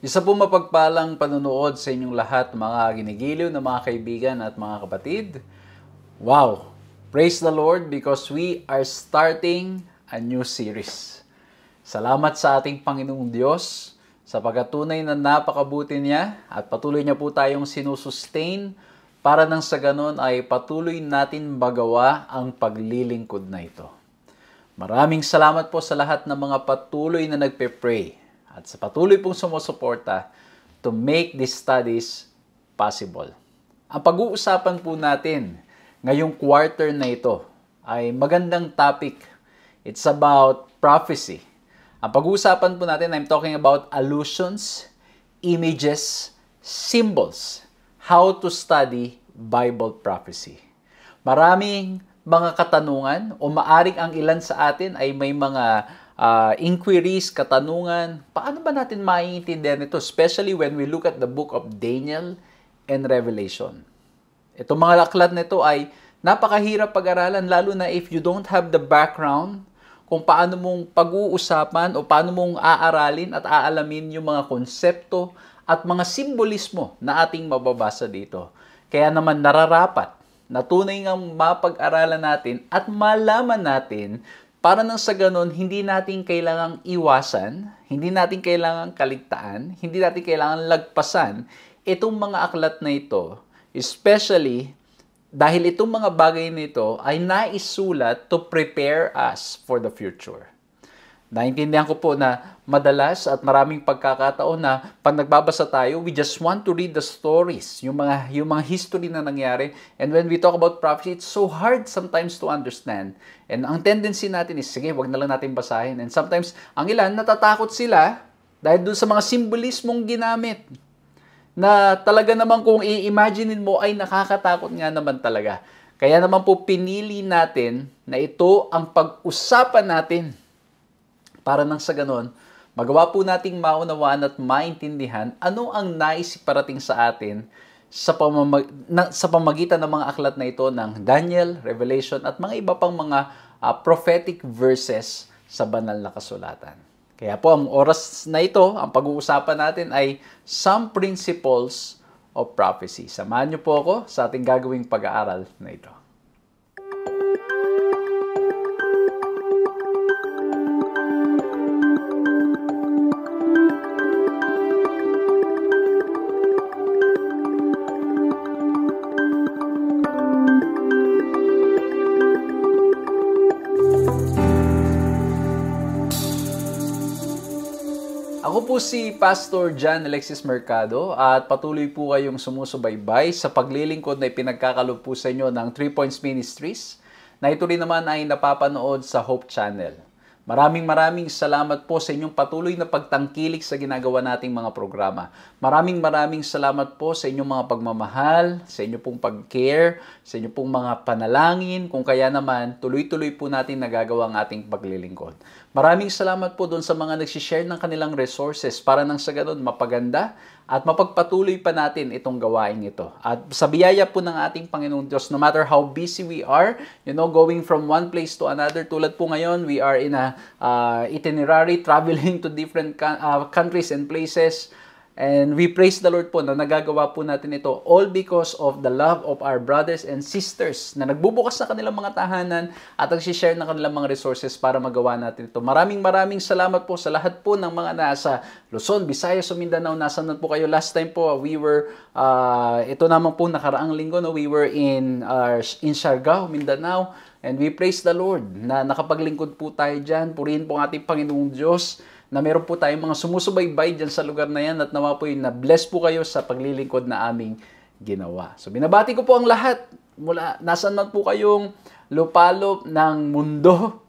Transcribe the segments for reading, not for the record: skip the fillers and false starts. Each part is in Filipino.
Isa po mapagpalang panonood sa inyong lahat, mga ginigiliw na mga kaibigan at mga kapatid. Wow! Praise the Lord because we are starting a new series. Salamat sa ating Panginoong Diyos sa pagkatunay na napakabuti niya at patuloy niya po tayong sinusustain para nang sa ganon ay patuloy natin magawa ang paglilingkod na ito. Maraming salamat po sa lahat ng mga patuloy na nagpe-pray at sa patuloy pong sumusuporta to make these studies possible. Ang pag-uusapan po natin ngayong quarter na ito ay magandang topic. It's about prophecy. Ang pag-uusapan po natin, I'm talking about allusions, images, symbols, how to study Bible prophecy. Maraming mga katanungan o maaring ang ilan sa atin ay may mga inquiries, katanungan. Paano ba natin maiintindihan ito? Especially when we look at the book of Daniel and Revelation. Itong mga aklat na ito ay napakahirap pag-aralan lalo na if you don't have the background kung paano mong pag-uusapan o paano mong aaralin at aalamin yung mga konsepto at mga simbolismo na ating mababasa dito. Kaya naman nararapat na tunay ngang mapag-aralan natin at malaman natin para nang sa ganun, hindi natin kailangang iwasan, hindi natin kailangang kaligtaan, hindi natin kailangang lagpasan itong mga aklat na ito, especially dahil itong mga bagay nito ay naisulat to prepare us for the future. Naintindihan ko po na madalas at maraming pagkakataon na pag nagbabasa tayo, we just want to read the stories, yung mga history na nangyari. And when we talk about prophecy, it's so hard sometimes to understand. And ang tendency natin is, sige, wag na lang natin basahin. And sometimes, ang ilan, natatakot sila dahil doon sa mga simbolismong ginamit na talaga naman kung i-imaginein mo ay nakakatakot nga naman talaga. Kaya naman po pinili natin na ito ang pag-usapan natin para nang sa ganon, magawa po nating maunawaan at maintindihan ano ang nais parating sa atin sa pamagitan ng mga aklat na ito ng Daniel, Revelation at mga iba pang mga prophetic verses sa banal na kasulatan. Kaya po ang oras na ito, ang pag-uusapan natin ay some principles of prophecy. Samahan niyo po ako sa ating gagawing pag-aaral na ito. Ako po si Pastor John Alexis Mercado at patuloy po kayong sumusubaybay sa paglilingkod na ipinagkakalob po sa inyo ng 3 Points Ministries na ito rin naman ay napapanood sa Hope Channel. Maraming salamat po sa inyong patuloy na pagtangkilik sa ginagawa nating mga programa. Maraming salamat po sa inyong mga pagmamahal, sa inyong pong pag-care, sa inyong pong mga panalangin, kung kaya naman tuloy-tuloy po natin nagagawa ang ating paglilingkod. Maraming salamat po doon sa mga nagsishare ng kanilang resources para nang sa ganun mapaganda at mapagpatuloy pa natin itong gawain ito. At sa biyaya po ng ating Panginoong Diyos, no matter how busy we are, going from one place to another, tulad po ngayon, we are in a itinerary, traveling to different countries and places. And we praise the Lord po na nagagawa po natin ito all because of the love of our brothers and sisters na nagbubukas na kanilang mga tahanan at nagsishare na kanilang mga resources para magawa natin ito. Maraming salamat po sa lahat po ng mga nasa Luzon, Visayas, Mindanao. Nasaan po kayo? Last time po, we were, ito naman po nakaraang linggo, we were in Siargao, Mindanao. And we praise the Lord na nakapaglingkod po tayo dyan. Purihin po ang ating Panginoong Diyos na meron po tayong mga sumusubaybay dyan sa lugar na yan at nawa po yung na-bless po kayo sa paglilingkod na aming ginawa. So binabati ko po ang lahat mula nasaan man po kayong lupalop ng mundo.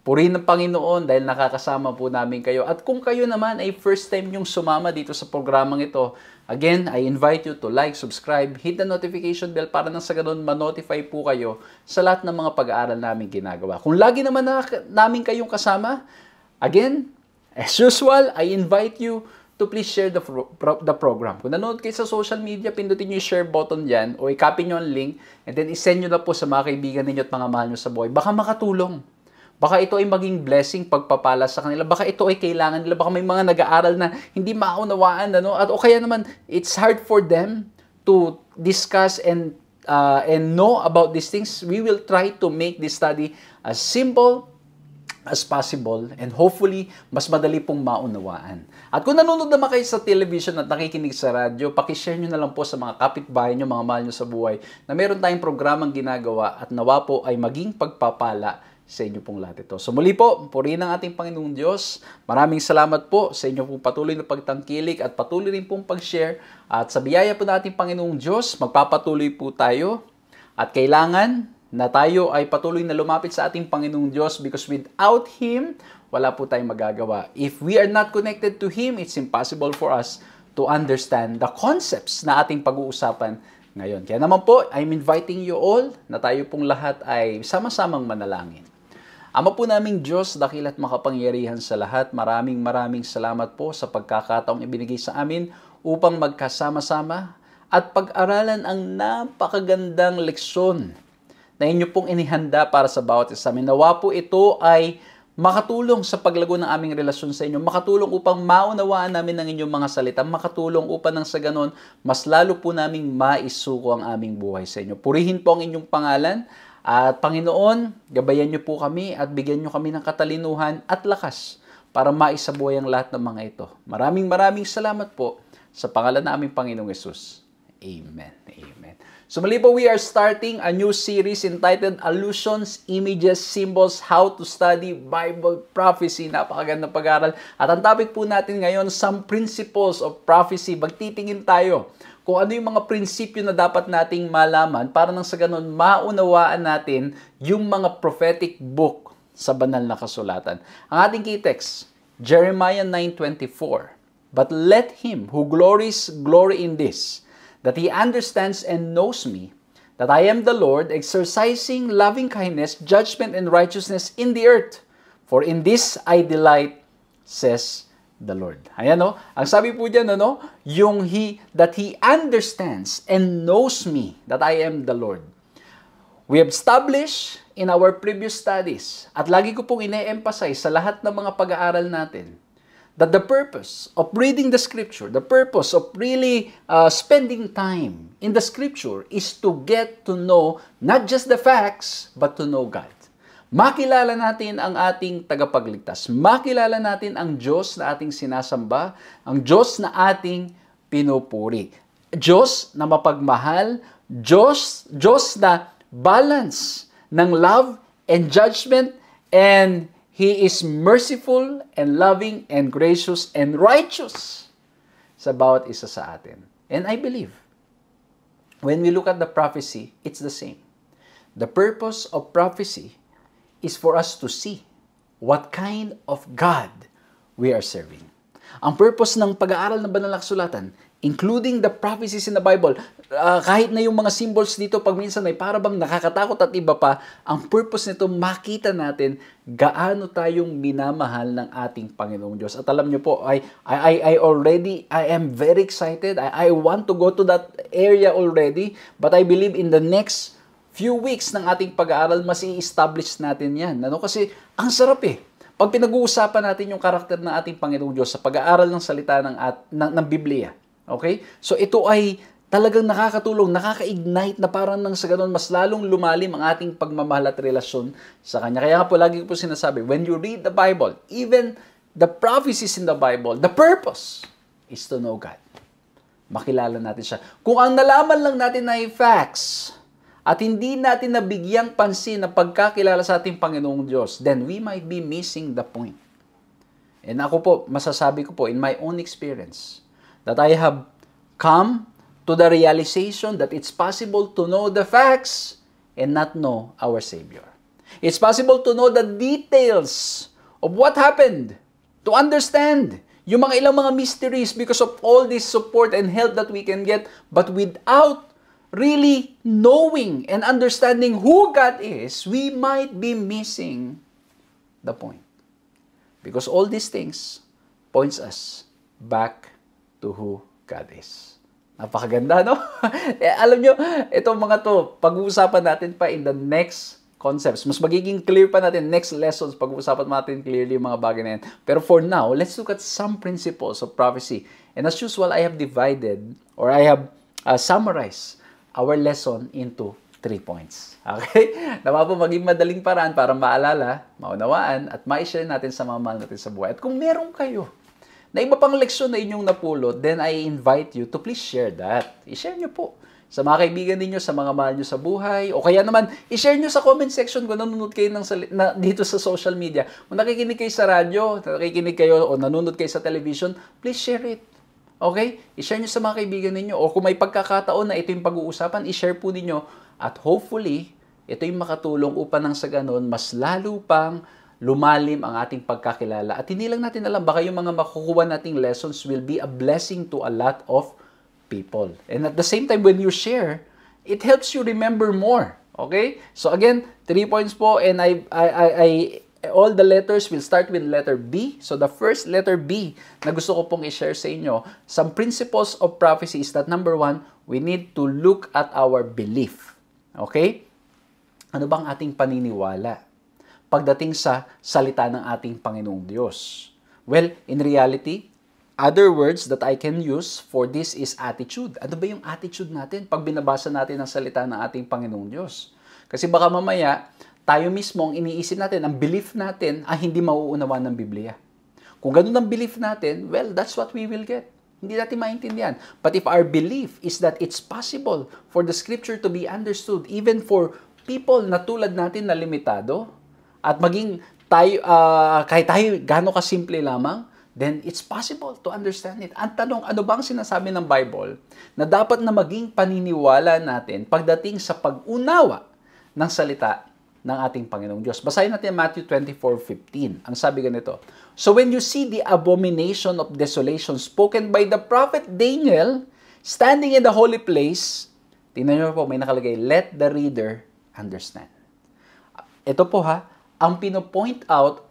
Purihin ng Panginoon dahil nakakasama po namin kayo. At kung kayo naman ay first time yung sumama dito sa programang ito, again, I invite you to like, subscribe, hit the notification bell para nang sa ganun ma-notify po kayo sa lahat ng mga pag-aaral namin ginagawa. Kung lagi naman namin kayong kasama, again, as usual, I invite you to please share the program. Kung nanonood kayo sa social media, pindutin nyo yung share button dyan o i-copy nyo ang link and then isend nyo na po sa mga kaibigan ninyo at mga mahal nyo sa buhay. Baka makatulong. Baka ito ay maging blessing, pagpapala sa kanila. Baka ito ay kailangan nila. Baka may mga nag-aaral na hindi maunawaan. At o kaya naman, it's hard for them to discuss and know about these things. We will try to make this study as simple as possible and hopefully mas madali pong maunawaan. At kung nanonood naman kayo sa television at nakikinig sa radyo, pakishare nyo na lang po sa mga kapitbahay nyo, mga mahal nyo sa buhay na meron tayong programang ginagawa at nawa po ay maging pagpapala sa inyo pong lahat ito. So muli po, purihin ang ating Panginoong Diyos. Maraming salamat po sa inyo pong patuloy na pagtangkilik at patuloy rin pong pag-share. At sa biyaya po ng ating Panginoong Diyos, magpapatuloy po tayo at kailangan na tayo ay patuloy na lumapit sa ating Panginoong Diyos because without Him, wala po tayong magagawa. If we are not connected to Him, it's impossible for us to understand the concepts na ating pag-uusapan ngayon. Kaya naman po, I'm inviting you all na tayo pong lahat ay sama-samang manalangin. Ama po naming Diyos, dakil at makapangyarihan sa lahat, maraming salamat po sa pagkakataong ibinigay sa amin upang magkasama-sama at pag-aralan ang napakagandang leksyon na inyo pong inihanda para sa bawat isa. Nawa po ito ay makatulong sa paglago ng aming relasyon sa inyo, makatulong upang maunawaan namin ang inyong mga salita, makatulong upang nang sa ganon, mas lalo po naming maisuko ang aming buhay sa inyo. Purihin po ang inyong pangalan, at Panginoon, gabayan niyo po kami at bigyan niyo kami ng katalinuhan at lakas para maisabuhay ang lahat ng mga ito. Maraming salamat po sa pangalan ng aming Panginoong Yesus. Amen. Amen. So muli po, we are starting a new series entitled Allusions, Images, Symbols, How to Study Bible Prophecy. Napakagandang pag-aaral. At ang topic po natin ngayon, Some Principles of Prophecy. Magtitingin tayo kung ano yung mga prinsipyo na dapat nating malaman para nang sa ganun maunawaan natin yung mga prophetic book sa banal na kasulatan. Ang ating key text, Jeremiah 9:24. But let him who glories glory in this, that he understands and knows me, that I am the Lord, exercising loving kindness, judgment, and righteousness in the earth. For in this I delight, says the Lord. Ayan, no? Ang sabi po dyan, no? That he understands and knows me, that I am the Lord. We have established in our previous studies, at lagi ko pong ine-emphasize sa lahat ng mga pag-aaral natin, that the purpose of reading the Scripture, the purpose of really spending time in the Scripture is to get to know not just the facts, but to know God. Makilala natin ang ating tagapagligtas. Makilala natin ang Diyos na ating sinasamba, ang Diyos na ating pinupuri. Diyos na mapagmahal, Diyos na balance ng love and judgment, and He is merciful and loving and gracious and righteous sa bawat isa sa atin. And I believe, when we look at the prophecy, it's the same. The purpose of prophecy is for us to see what kind of God we are serving. Ang purpose ng pag-aaral ng banal na kasulatan, including the prophecies in the Bible, kahit na yung mga symbols dito, pag minsan ay para bang nakakatakot at iba pa, ang purpose nito, makita natin gaano tayong minamahal ng ating Panginoong Diyos. At alam niyo po, I am very excited. I want to go to that area already, but I believe in the next few weeks ng ating pag-aaral, mas i-establish natin yan. Kasi ang sarap eh. Pag pinag-uusapan natin yung karakter ng ating Panginoong Diyos sa pag-aaral ng salita ng Biblia. Okay? So ito ay talagang nakakatulong, nakaka-ignite na parang nang sa ganun, mas lalong lumalim ang ating pagmamahal at relasyon sa Kanya. Kaya nga po, lagi ko po sinasabi, when you read the Bible, even the prophecies in the Bible, the purpose is to know God. Makilala natin siya. Kung ang nalaman lang natin ay facts, at hindi natin nabigyang pansin na pagkakilala sa ating Panginoong Diyos, then we might be missing the point. And ako po, masasabi ko po, in my own experience, that I have come to the realization that it's possible to know the facts and not know our Savior. It's possible to know the details of what happened, to understand yung mga ilang mga mysteries because of all this support and help that we can get, but without really knowing and understanding who God is, we might be missing the point. Because all these things points us back to who God is. Napakaganda, no? Alam nyo, itong mga to, pag-uusapan natin pa in the next concepts. Mas magiging clear pa natin, next lessons, pag-uusapan natin clearly yung mga bagay na yan. Pero for now, let's look at some principles of prophecy. And as usual, I have divided, or I have summarized our lesson into 3 points. Okay? Nawa po maging madaling paraan para maalala, maunawaan, at ma-share natin sa mga mahal natin sa buhay. At kung meron kayo na iba pang leksyon na inyong napulot, then I invite you to please share that. I-share nyo po sa mga kaibigan ninyo, sa mga mahal nyo sa buhay, o kaya naman, i-share nyo sa comment section kung nanonood kayo dito sa social media. Kung nakikinig kayo sa radyo, nakikinig kayo o nanonood kayo sa television, please share it. Okay? I-share nyo sa mga kaibigan ninyo. O kung may pagkakataon na ito yung pag-uusapan, i-share po ninyo. At hopefully, ito yung makatulong upang nang sa ganun, mas lalo pang lumalim ang ating pagkakilala. At hindi lang natin alam, baka yung mga makukuha nating lessons will be a blessing to a lot of people. And at the same time, when you share, it helps you remember more. Okay? So again, 3 points po, and all the letters will start with letter B. So the first letter B na gusto ko pong i-share sa inyo, some principles of prophecy is that number 1, we need to look at our belief. Okay? Ano bang ating paniniwala? pagdating sa salita ng ating Panginoong Diyos? Well, in reality, other words that I can use for this is attitude. Ano ba yung attitude natin pag binabasa natin ang salita ng ating Panginoong Diyos? Kasi baka mamaya, tayo mismo ang iniisip natin, ang belief natin ay hindi mauunawa ng Biblia. Kung ganun ang belief natin, well, that's what we will get. Hindi natin maintindihan. But if our belief is that it's possible for the Scripture to be understood, even for people na tulad natin na limitado, at maging tayo, kahit tayo gano'n kasimple lamang, then it's possible to understand it. Ang tanong, ano bang sinasabi ng Bible na dapat na maging paniniwala natin pagdating sa pag-unawa ng salita ng ating Panginoong Diyos? Basahin natin Matthew 24:15. Ang sabi ganito, "So when you see the abomination of desolation spoken by the prophet Daniel standing in the holy place," tingnan niyo po, may nakalagay, "let the reader understand." Ito po ang pino-point out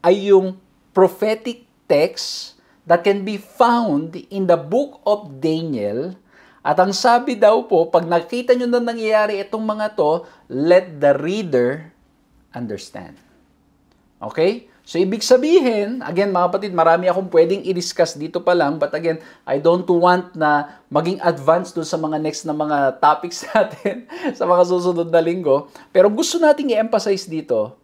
ay yung prophetic text that can be found in the book of Daniel. At ang sabi daw po, pag nakita nyo na nangyayari itong mga to, let the reader understand. Okay? So, ibig sabihin, again mga kapatid, marami akong pwedeng i-discuss dito pa lang, but again, I don't want na maging advanced dun sa mga next na mga topics natin sa mga susunod na linggo. Pero gusto nating i-emphasize dito,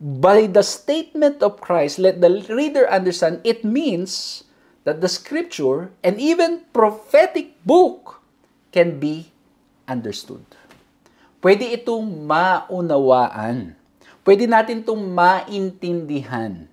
by the statement of Christ, let the reader understand, it means that the Scripture and even prophetic book can be understood. Pwede itong maunawaan. Pwede natin itong maintindihan.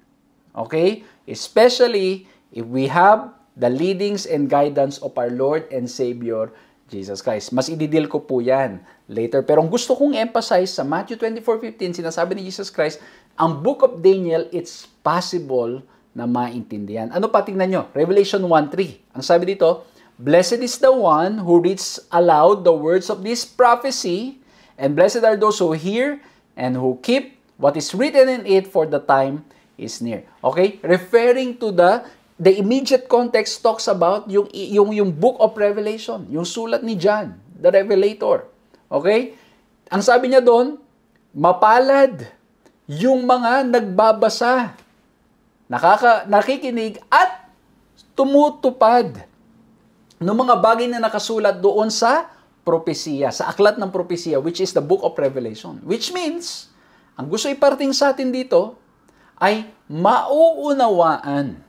Okay? Especially if we have the leadings and guidance of our Lord and Savior, Jesus Christ. Mas ididil ko po yan later. Pero ang gusto kong emphasize sa Matthew 24:15, sinasabi ni Jesus Christ, ang book of Daniel, it's possible na maintindihan. Ano pa, tingnan nyo? Revelation 1:3. Ang sabi dito, "Blessed is the one who reads aloud the words of this prophecy, and blessed are those who hear and who keep what is written in it, for the time is near." Okay? Referring to the immediate context talks about yung book of Revelation, yung sulat ni John, the Revelator. Okay? Ang sabi niya doon, mapalad yung mga nagbabasa, nakikinig at tumutupad ng mga bagay na nakasulat doon sa propesiya, sa aklat ng propesiya, which is the book of Revelation. Which means, ang gusto iparting sa atin dito ay mauunawaan.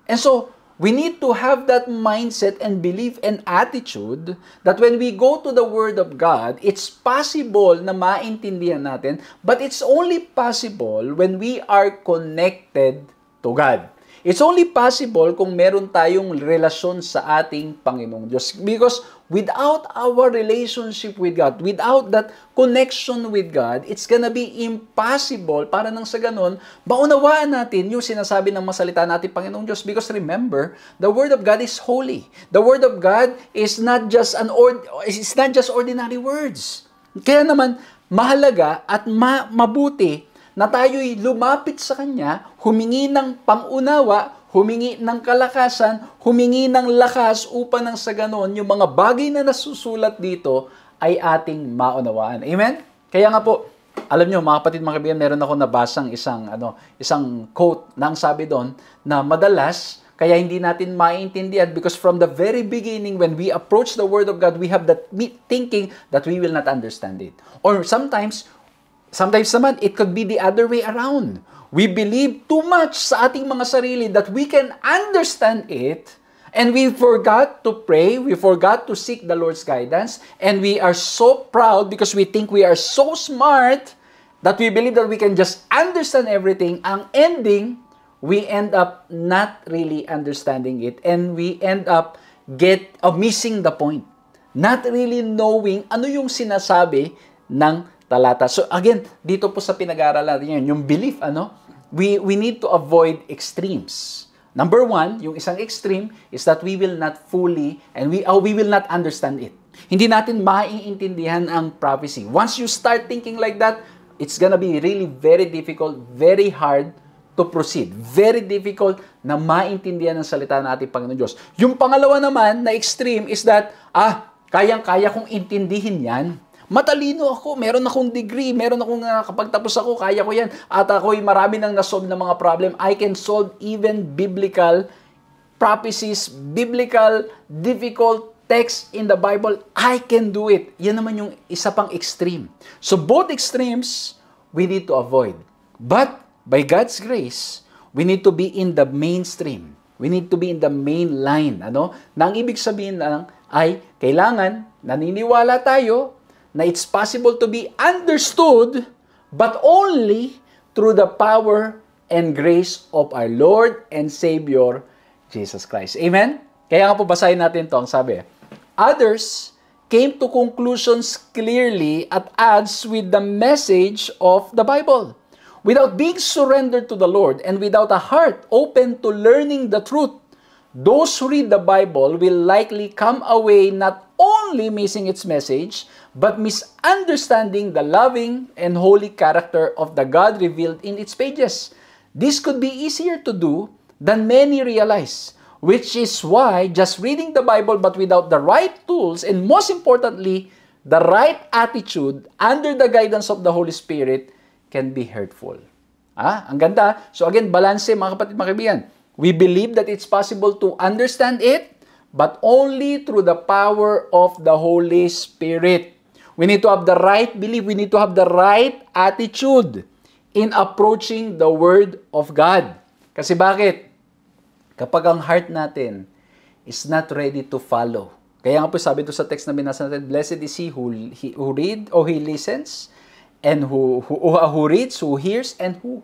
And so, we need to have that mindset and belief and attitude that when we go to the Word of God, it's possible na maintindihan natin, but it's only possible when we are connected to God. It's only possible kung meron tayong relasyon sa ating Panginoong Diyos. Because without our relationship with God, without that connection with God, it's gonna be impossible para nang sa ganun, maunawaan natin yung sinasabi ng masalita natin Panginoong Diyos. Because remember, the Word of God is holy. The Word of God is not just it's not just ordinary words. Kaya naman, mahalaga at mabuti na tayo'y lumapit sa Kanya, humingi ng pangunawa, humingi ng kalakasan, humingi ng lakas upang nang sa ganon, yung mga bagay na nasusulat dito ay ating maunawaan. Amen? Kaya nga po, alam nyo mga kapatid, mga kaibigan, meron ako nabasang isang quote na ang sabi doon na madalas, kaya hindi natin maintindihan because from the very beginning, when we approach the Word of God, we have that thinking that we will not understand it. Or sometimes naman, it could be the other way around. We believe too much sa ating mga sarili that we can understand it, and we forgot to pray, we forgot to seek the Lord's guidance, and we are so proud because we think we are so smart that we believe that we can just understand everything. Ang ending, we end up not really understanding it, and we end up missing the point. Not really knowing ano yung sinasabi ng talata. So again, dito po sa pinag-aaralan natin yung belief, we need to avoid extremes. Number one, yung isang extreme is that we will not fully and we will not understand it. Hindi natin maiintindihan ang prophecy. Once you start thinking like that, it's gonna be really very difficult, very hard to proceed. Very difficult na maintindihan ang salita ng ating Panginoon Diyos. Yung pangalawa naman na extreme is that, kayang-kaya kong intindihin yan. Matalino ako, meron akong degree, meron akong kapag tapos ako, kaya ko yan. At ako'y marami nang nasolve ng mga problem. I can solve even biblical prophecies, biblical, difficult text in the Bible. I can do it. Yan naman yung isa pang extreme. So both extremes, we need to avoid. But by God's grace, we need to be in the mainstream. We need to be in the main line. Ano? Na ang ibig sabihin lang ay kailangan naniniwala tayo na it's possible to be understood but only through the power and grace of our Lord and Savior, Jesus Christ. Amen? Kaya nga po basahin natin to ang sabi. Others came to conclusions clearly at odds with the message of the Bible. Without being surrendered to the Lord and without a heart open to learning the truth, those who read the Bible will likely come away not only missing its message, but misunderstanding the loving and holy character of the God revealed in its pages. This could be easier to do than many realize, which is why just reading the Bible but without the right tools and most importantly, the right attitude under the guidance of the Holy Spirit can be hurtful. Ang ganda. So again, balance mga kapatid, mga kaibigan. We believe that it's possible to understand it, but only through the power of the Holy Spirit. We need to have the right belief. We need to have the right attitude in approaching the Word of God. Kasi bakit? Kapag ang heart natin is not ready to follow. Kaya nga po sabi ito sa text na binasa natin, blessed is he who read or he listens, and who reads, who hears, and who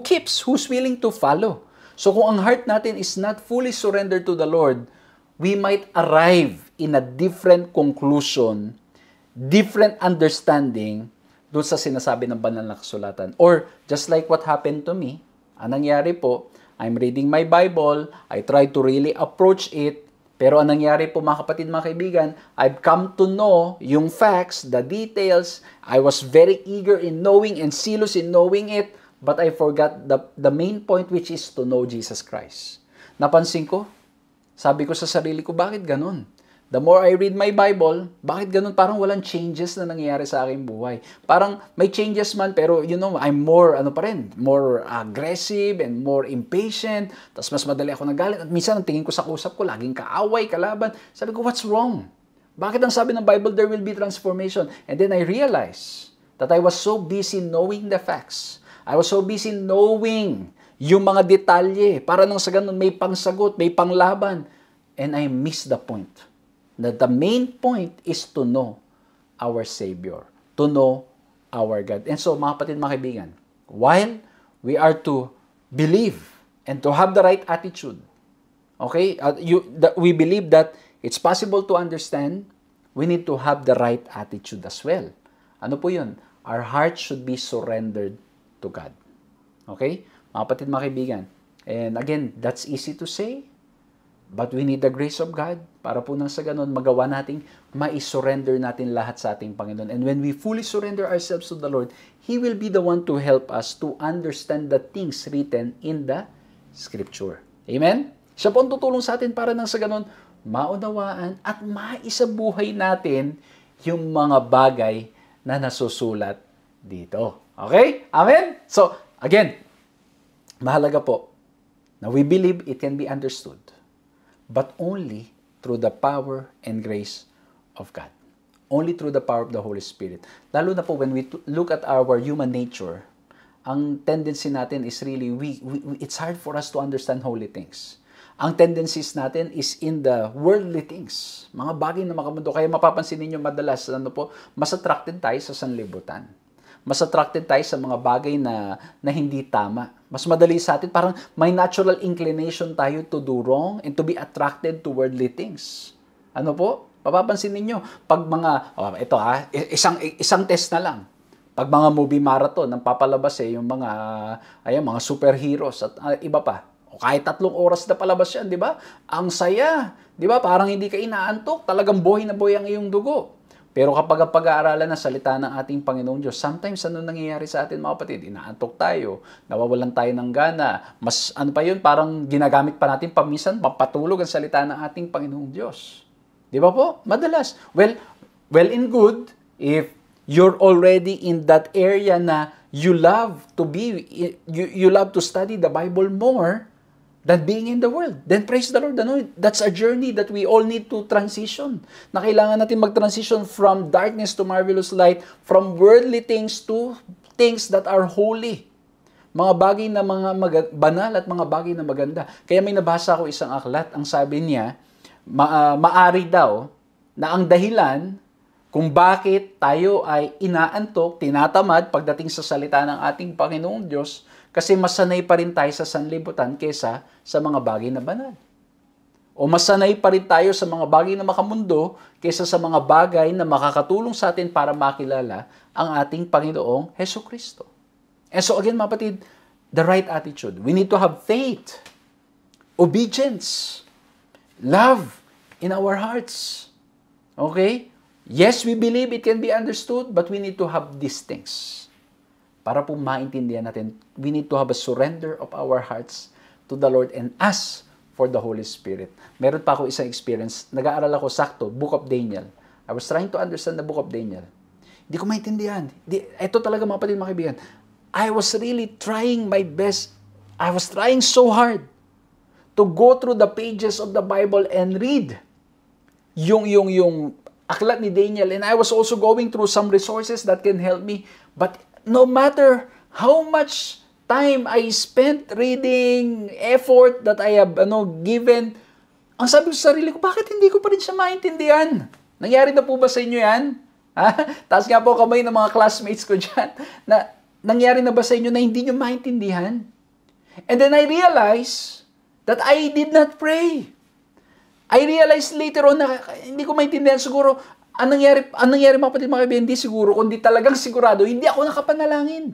keeps, who's willing to follow. So kung ang heart natin is not fully surrendered to the Lord, we might arrive in a different conclusion, different understanding doon sa sinasabi ng banal na kasulatan. Or just like what happened to me, ang nangyari po, I'm reading my Bible, I try to really approach it, pero ang nangyari po mga kapatid, mga kaibigan, I've come to know yung facts, the details. I was very eager in knowing and zealous in knowing it, but I forgot the main point, which is to know Jesus Christ. Napansin ko, sabi ko sa sarili ko, bakit ganun? The more I read my Bible, bakit ganun? Parang walang changes na nangyayari sa aking buhay. Parang may changes man, pero I'm more, more aggressive and more impatient. Tapos mas madali ako nagalit. At minsan, ang tingin ko sa kusap ko, laging kaaway, kalaban. Sabi ko, what's wrong? Bakit ang sabi ng Bible, there will be transformation? And then I realized that I was so busy knowing the facts. I was so busy knowing yung mga detalye. Para nang sa ganun, may pangsagot, may panglaban. And I missed the point. That the main point is to know our Savior, to know our God. And so, mga kapatid, mga kaibigan, while we are to believe and to have the right attitude, okay, we believe that it's possible to understand, we need to have the right attitude as well. Ano po yun? Our heart should be surrendered to God. Okay? Mga kapatid, mga kaibigan. And again, that's easy to say, but we need the grace of God para po nang sa ganun magawa nating ma-surrender natin lahat sa ating Panginoon. And when we fully surrender ourselves to the Lord, He will be the one to help us to understand the things written in the Scripture. Amen? Siya po ang tutulong sa atin para nang sa ganun maunawaan at maisabuhay natin yung mga bagay na nasusulat dito. Okay? Amen? So, again, mahalaga po na we believe it can be understood, but only through the power and grace of God. Only through the power of the Holy Spirit. Lalo na po when we look at our human nature, ang tendency natin is really, it's hard for us to understand holy things. Ang tendencies natin is in the worldly things. Mga bagay na makamundo. Kaya mapapansin ninyo madalas, mas attracted tayo sa sanlibutan. Mas attracted tayo sa mga bagay na hindi tama. Mas madali sa atin, parang may natural inclination tayo to do wrong and to be attracted to worldly things. Ano po? Mapapansin ninyo, pag mga, isang test na lang. Pag mga movie marathon, ang papalabas yung mga superheroes at iba pa. O kahit 3 oras na palabas yan, di ba? Ang saya, di ba? Parang hindi ka inaantok, talagang buhay na buhay ang iyong dugo. Pero kapag pag-aaralan ng salita ng ating Panginoong Diyos, sometimes ano nangyayari sa atin mga kapatid? Inaantok tayo, nawawalan tayo ng gana. Mas parang ginagamit pa natin paminsan, papatulog ang salita ng ating Panginoong Diyos. Di ba po? Madalas. Well, Well and good, if you're already in that area na you love to be, you love to study the Bible more than being in the world, then praise the Lord. Ano, that's a journey that we all need to transition. Na kailangan natin mag-transition from darkness to marvelous light, from worldly things to things that are holy. Mga bagay na banal at mga bagay na maganda. Kaya may nabasa ko isang aklat, ang sabi niya, maari daw na ang dahilan kung bakit tayo ay inaantok, tinatamad pagdating sa salita ng ating Panginoong Diyos, kasi masanay pa rin tayo sa sanlibutan kesa sa mga bagay na banal. O masanay pa rin tayo sa mga bagay na makamundo kesa sa mga bagay na makakatulong sa atin para makilala ang ating Panginoong Hesukristo. And so again, mga kapatid, the right attitude. We need to have faith, obedience, love in our hearts. Okay? Yes, we believe it can be understood, but we need to have these things. Para po maintindihan natin, we need to have a surrender of our hearts to the Lord and ask for the Holy Spirit. Meron pa ako isang experience. Nag-aaral ako sakto, Book of Daniel. I was trying to understand the Book of Daniel. Hindi ko maintindihan. Ito talaga mga kapatid, mga kaibigan. I was really trying my best. I was trying so hard to go through the pages of the Bible and read yung aklat ni Daniel, and I was also going through some resources that can help me. But no matter how much time I spent reading, effort that I have given, ang sabi ko sa sarili ko, bakit hindi ko pa rin siya maintindihan? Nangyari na po ba sa inyo yan? Taas nga po kamay ng mga classmates ko dyan. Na, nangyari na ba sa inyo na hindi nyo maintindihan? And then I realized that I did not pray. I realized later on na hindi ko maintindihan siguro, anong nangyari mga kapatid, mga kaibigan, hindi siguro, kundi talagang sigurado, hindi ako nakapanalangin.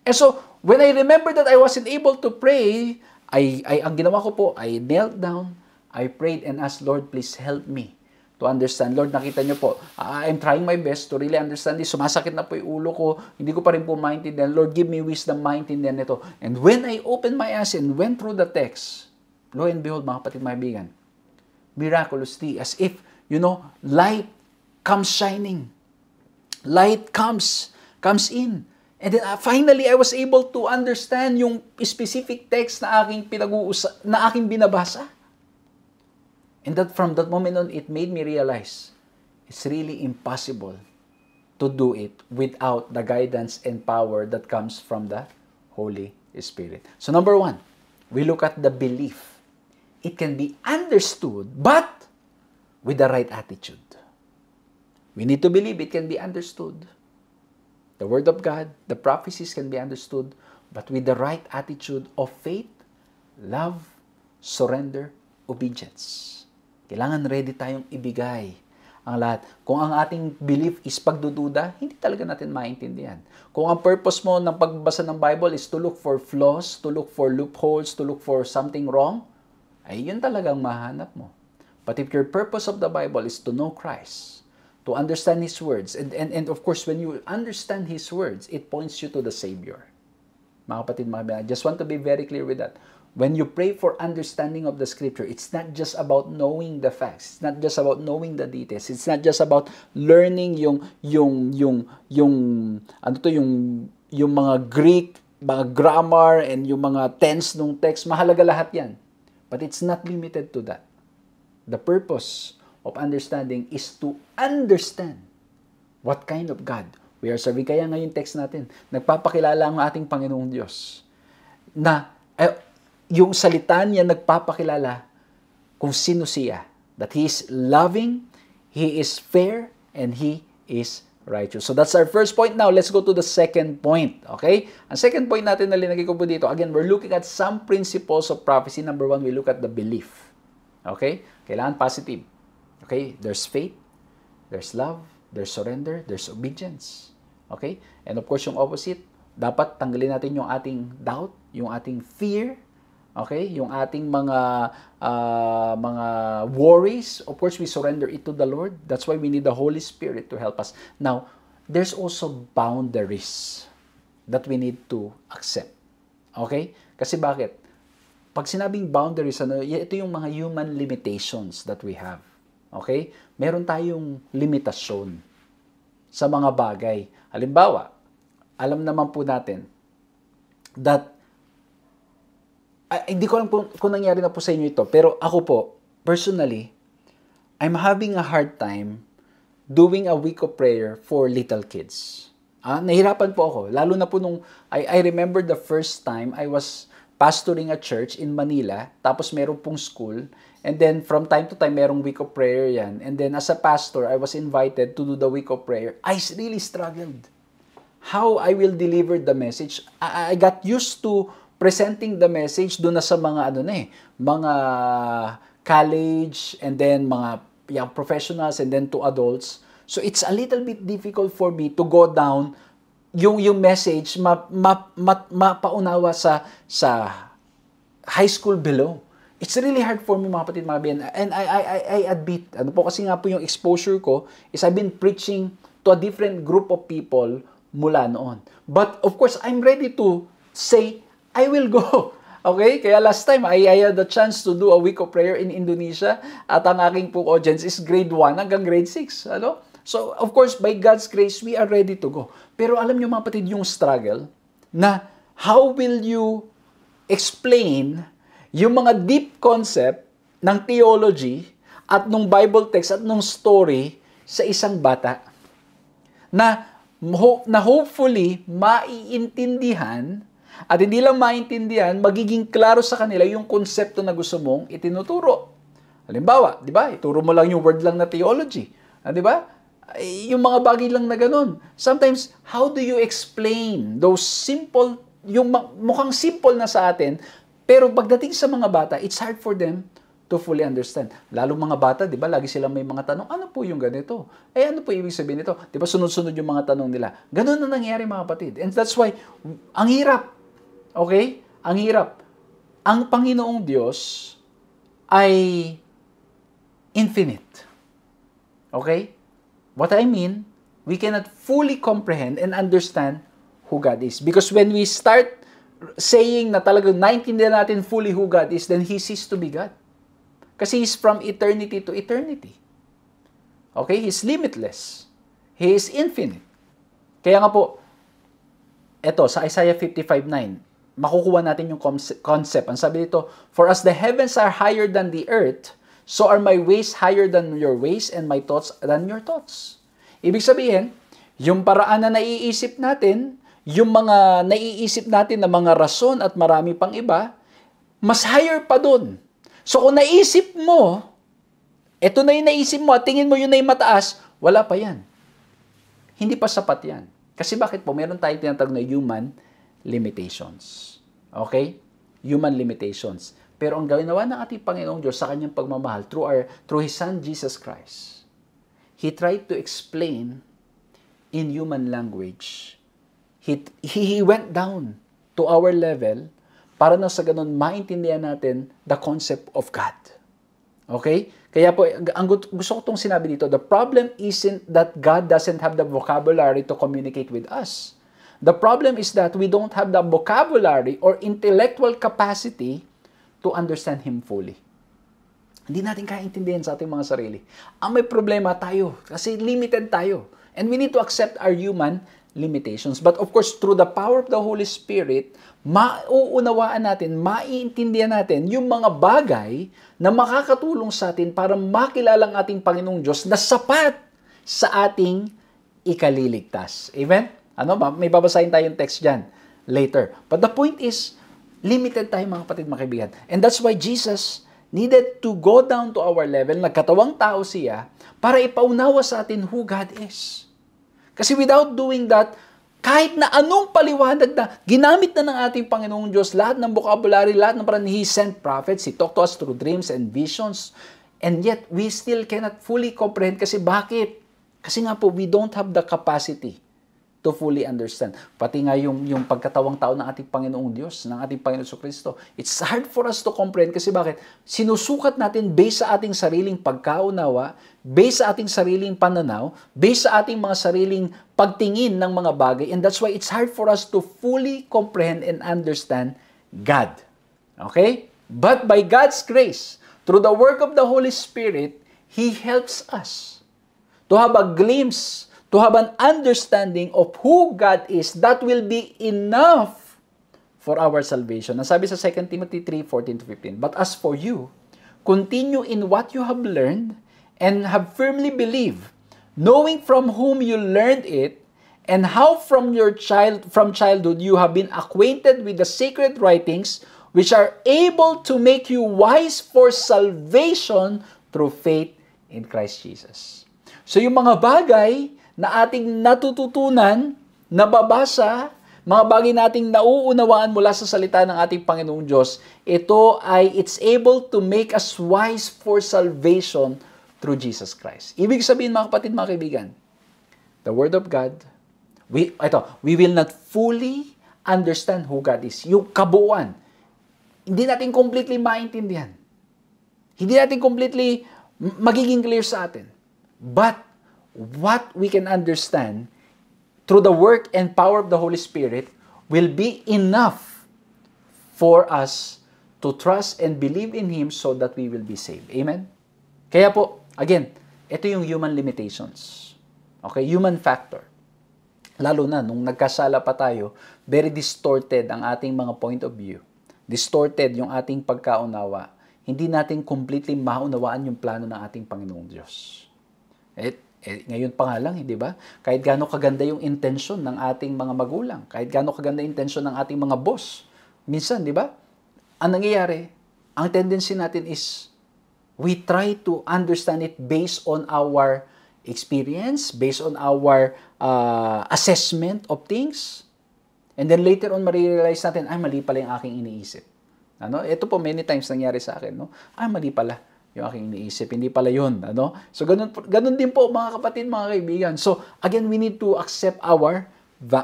And so, when I remember that I wasn't able to pray, ang ginawa ko po, I knelt down, I prayed and asked, Lord, please help me to understand. Lord, nakita niyo po, I'm trying my best to really understand this. Sumasakit na po yung ulo ko, hindi ko pa rin po maintindihan. Lord, give me wisdom, maintindihan nito. And when I opened my eyes and went through the text, lo and behold, mga kapatid, mga kaibigan, miraculously, as if, light comes shining. Light comes in. And then finally, I was able to understand yung specific text na aking binabasa. And that from that moment on, it made me realize it's really impossible to do it without the guidance and power that comes from the Holy Spirit. So number 1, we look at the belief. It can be understood, but with the right attitude. We need to believe it can be understood. The Word of God, the prophecies can be understood, but with the right attitude of faith, love, surrender, obedience. Kailangan ready tayong ibigay ang lahat. Kung ang ating belief is pagdududa, hindi talaga natin maintindihan. Kung ang purpose mo ng pagbasa ng Bible is to look for flaws, to look for loopholes, to look for something wrong, ay yun talagang mahanap mo. But if your purpose of the Bible is to know Christ, to understand His words, and of course, when you understand His words, it points you to the Savior. Mga kapatid, mga kaibigan, I just want to be very clear with that. When you pray for understanding of the Scripture, it's not just about knowing the facts. It's not just about knowing the details. It's not just about learning yung mga Greek, mga grammar, and yung mga tense ng text. Mahalaga lahat yan. But it's not limited to that. The purpose of understanding is to understand what kind of God we are serving. Kaya ngayon text natin, nagpapakilala ang ating Panginoong Diyos. Na yung salita niya nagpapakilala kung sino siya. That He is loving, He is fair, and He is righteous. So that's our first point. Now, let's go to the second point. Okay? Ang second point natin na linagay ko po dito, again, we're looking at some principles of prophecy. Number 1, we look at the belief. Okay? Kailangan positive. Okay? There's faith, there's love, there's surrender, there's obedience. Okay? And of course, yung opposite, dapat tanggalin natin yung ating doubt, yung ating fear, okay? Yung ating mga worries. Of course, we surrender it to the Lord. That's why we need the Holy Spirit to help us. Now, there's also boundaries that we need to accept. Okay? Kasi bakit? Pag sinabing boundaries, ito yung mga human limitations that we have. Okay? Meron tayong limitasyon sa mga bagay. Halimbawa, alam naman po natin that, hindi ko alam kung nangyari na po sa inyo ito, pero ako po, personally, I'm having a hard time doing a week of prayer for little kids. Nahirapan po ako. Lalo na po nung, I remember the first time I was pastoring a church in Manila, tapos meron pong school, and then from time to time, merong week of prayer yan. And then as a pastor, I was invited to do the week of prayer. I really struggled. How I will deliver the message. I got used to presenting the message doon na sa mga mga college, and then mga young professionals, and then to adults. So it's a little bit difficult for me to go down yung message mapaunawa sa high school below. It's really hard for me, mga kapatid, mga kaibigan. And I admit, kasi nga po yung exposure ko is I've been preaching to a different group of people mula noon. But of course, I'm ready to say, I will go. Okay? Kaya last time, I had the chance to do a week of prayer in Indonesia, at ang aking po audience is grade 1 hanggang grade 6. So, of course, by God's grace, we are ready to go. Pero alam nyo, mga kapatid, yung struggle na how will you explain yung mga deep concept ng theology at nung Bible text at nung story sa isang bata na hopefully maiintindihan, at hindi lang maintindihan, magiging klaro sa kanila yung konsepto na gusto mong itinuturo. Halimbawa, di ba? Ituro mo lang yung word lang na theology. Di ba? Yung mga bagay lang na ganun. Sometimes, how do you explain those simple, yung mukhang simple na sa atin, pero pagdating sa mga bata, it's hard for them to fully understand. Lalo mga bata, di ba, lagi silang may mga tanong, ano po yung ganito? Ano po ibig sabihin nito? Di ba, sunod-sunod yung mga tanong nila. Ganun na nangyari, mga kapatid. And that's why, ang hirap. Okay? Ang hirap. Ang Panginoong Diyos ay infinite. Okay? What I mean, we cannot fully comprehend and understand who God is. Because when we start saying na talagang naintindihan natin fully who God is, then He ceases to be God. Kasi He's from eternity to eternity. Okay? He's limitless. He is infinite. Kaya nga po, eto, sa Isaiah 55:9, makukuha natin yung concept. Ang sabi dito, for as the heavens are higher than the earth, so are my ways higher than your ways, and my thoughts than your thoughts. Ibig sabihin, yung paraan na naiisip natin, yung mga naiisip natin na mga rason at marami pang iba, mas higher pa dun. So kung naisip mo, eto na yung naisip mo at tingin mo yun na yung mataas, wala pa yan. Hindi pa sapat yan. Kasi bakit po? Meron tayong tinatawag na human limitations. Okay? Human limitations. Pero ang ginawa ng ating Panginoong Diyos sa kanyang pagmamahal through His Son, Jesus Christ, He tried to explain in human language. He went down to our level para na sa ganun maintindihan natin the concept of God. Okay? Kaya po, gusto ko itong sinabi dito, the problem isn't that God doesn't have the vocabulary to communicate with us. The problem is that we don't have the vocabulary or intellectual capacity to understand Him fully. Hindi natin kaya-intindihan sa ating mga sarili. Ang may problema tayo kasi limited tayo. And we need to accept our human limitations. But of course, through the power of the Holy Spirit, mauunawaan natin, maiintindihan natin yung mga bagay na makakatulong sa atin para makilala ang ating Panginoong Diyos na sapat sa ating ikaliligtas. Amen? May babasahin tayong text dyan later. But the point is, limited tayo, mga kapatid, mga kaibigan. And that's why Jesus needed to go down to our level, nagkatawang tao siya, para ipaunawa sa atin who God is. Kasi without doing that, kahit na anong paliwanag na ginamit na ng ating Panginoong Diyos, lahat ng vocabulary, lahat ng parang He sent prophets, He talked to us through dreams and visions, and yet we still cannot fully comprehend. Kasi bakit? Kasi nga po, we don't have the capacity to fully understand. Pati nga yung pagkatawang tao ng ating Panginoong Diyos, ng ating Panginoon Kristo. It's hard for us to comprehend kasi bakit? Sinusukat natin based sa ating sariling pagkaunawa, based sa ating sariling pananaw, based sa ating mga sariling pagtingin ng mga bagay, and that's why it's hard for us to fully comprehend and understand God. Okay? But by God's grace, through the work of the Holy Spirit, He helps us to have a glimpse, to have an understanding of who God is that will be enough for our salvation. Ang sabi sa 2 Timothy 3:14-15, "But as for you, continue in what you have learned and have firmly believed, knowing from whom you learned it, and how from childhood you have been acquainted with the sacred writings, which are able to make you wise for salvation through faith in Christ Jesus." So yung mga bagay na ating natututunan, nababasa, mga bagay nating nauunawaan mula sa salita ng ating Panginoong Diyos, it's able to make us wise for salvation through Jesus Christ. Ibig sabihin, mga kapatid, mga kaibigan, the Word of God, we will not fully understand who God is. Yung kabuuan, hindi natin completely maintindihan. Hindi natin completely magiging clear sa atin. But what we can understand through the work and power of the Holy Spirit will be enough for us to trust and believe in Him so that we will be saved. Amen? Kaya po, again, ito yung human limitations. Okay? Human factor. Lalo na, nung nagkasala pa tayo, very distorted ang ating mga point of view. Distorted yung ating pagkaunawa. Hindi natin completely maunawaan yung plano ng ating Panginoong Diyos. Ngayon pa nga lang, hindi ba? Kahit gaano kaganda yung intention ng ating mga magulang, kahit gaano kaganda yung intention ng ating mga boss, minsan, di ba? Ang nangyayari, ang tendency natin is, we try to understand it based on our experience, based on our assessment of things, and then later on, marirealize natin, ay, mali pala yung aking iniisip. Ito po, many times nangyari sa akin, no? Ay, mali pala yung aking iniisip, hindi pala yun. So, ganun din po, mga kapatid, mga kaibigan. So, again, we need to accept our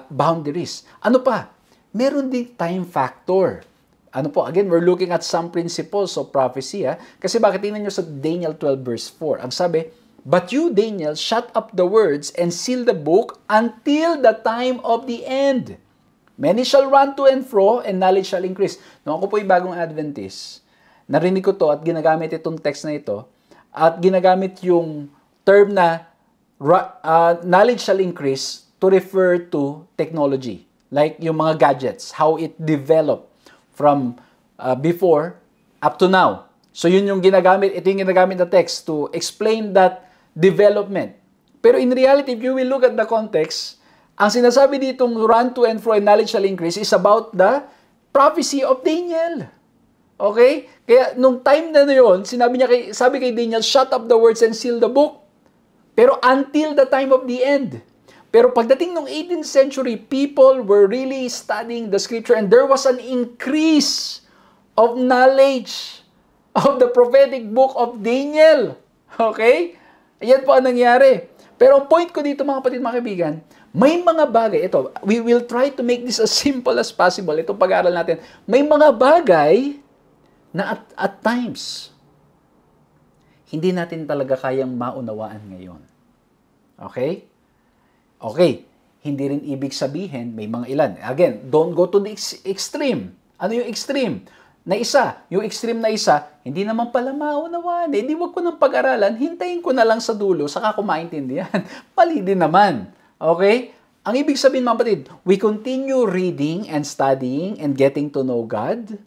boundaries. Ano pa? Meron din time factor. Again, we're looking at some principles of prophecy. Kasi bakit tingnan nyo sa Daniel 12 verse 4? Ang sabi, "But you, Daniel, shut up the words and seal the book until the time of the end. Many shall run to and fro, and knowledge shall increase." Nung ako po yung bagong Adventist, narinig ko to at ginagamit itong text na ito, at ginagamit yung term na knowledge shall increase to refer to technology. Like yung mga gadgets, how it developed from before up to now. So yun yung ginagamit, ito yung ginagamit na text to explain that development. Pero in reality, if you will look at the context, ang sinasabi ditong run to and fro and knowledge shall increase is about the prophecy of Daniel. Okay? Kaya nung time na yun, sabi kay Daniel, shut up the words and seal the book. Pero until the time of the end. Pero pagdating ng 18th century, people were really studying the scripture and there was an increase of knowledge of the prophetic book of Daniel. Okay? Ayan po ang nangyari. Pero ang point ko dito, mga kapatid, mga kaibigan, may mga bagay, ito, we will try to make this as simple as possible. Itong pag-aaral natin. May mga bagay na at times, hindi natin talaga kayang maunawaan ngayon. Okay? Okay. Hindi rin ibig sabihin, may mga ilan. Again, don't go to the extreme. Ano yung extreme? Yung extreme na isa, hindi naman pala maunawaan. Hindi wag ko nang pag-aralan, hintayin ko na lang sa dulo, saka ko maintindihan. Mali din naman. Okay? Ang ibig sabihin, mga kapatid, we continue reading and studying and getting to know God.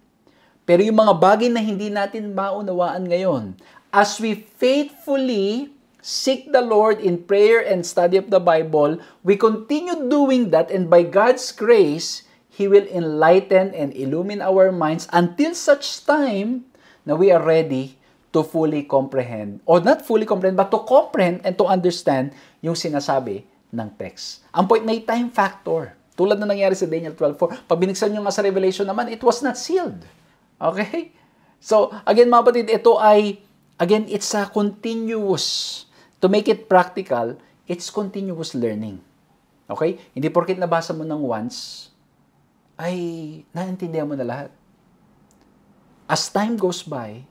Pero yung mga bagay na hindi natin maunawaan ngayon, as we faithfully seek the Lord in prayer and study of the Bible, we continue doing that, and by God's grace, He will enlighten and illumine our minds until such time na we are ready to fully comprehend, or not fully comprehend, but to comprehend and to understand yung sinasabi ng text. Ang point, may time factor. Tulad na nangyari sa Daniel 12:4. Pag binigsan nyo nga sa Revelation naman, it was not sealed. Okay? So, again, mga kapatid, ito ay, again, it's a continuous, to make it practical, it's continuous learning. Okay? Hindi porket nabasa mo ng once, ay naintindihan mo na lahat. As time goes by,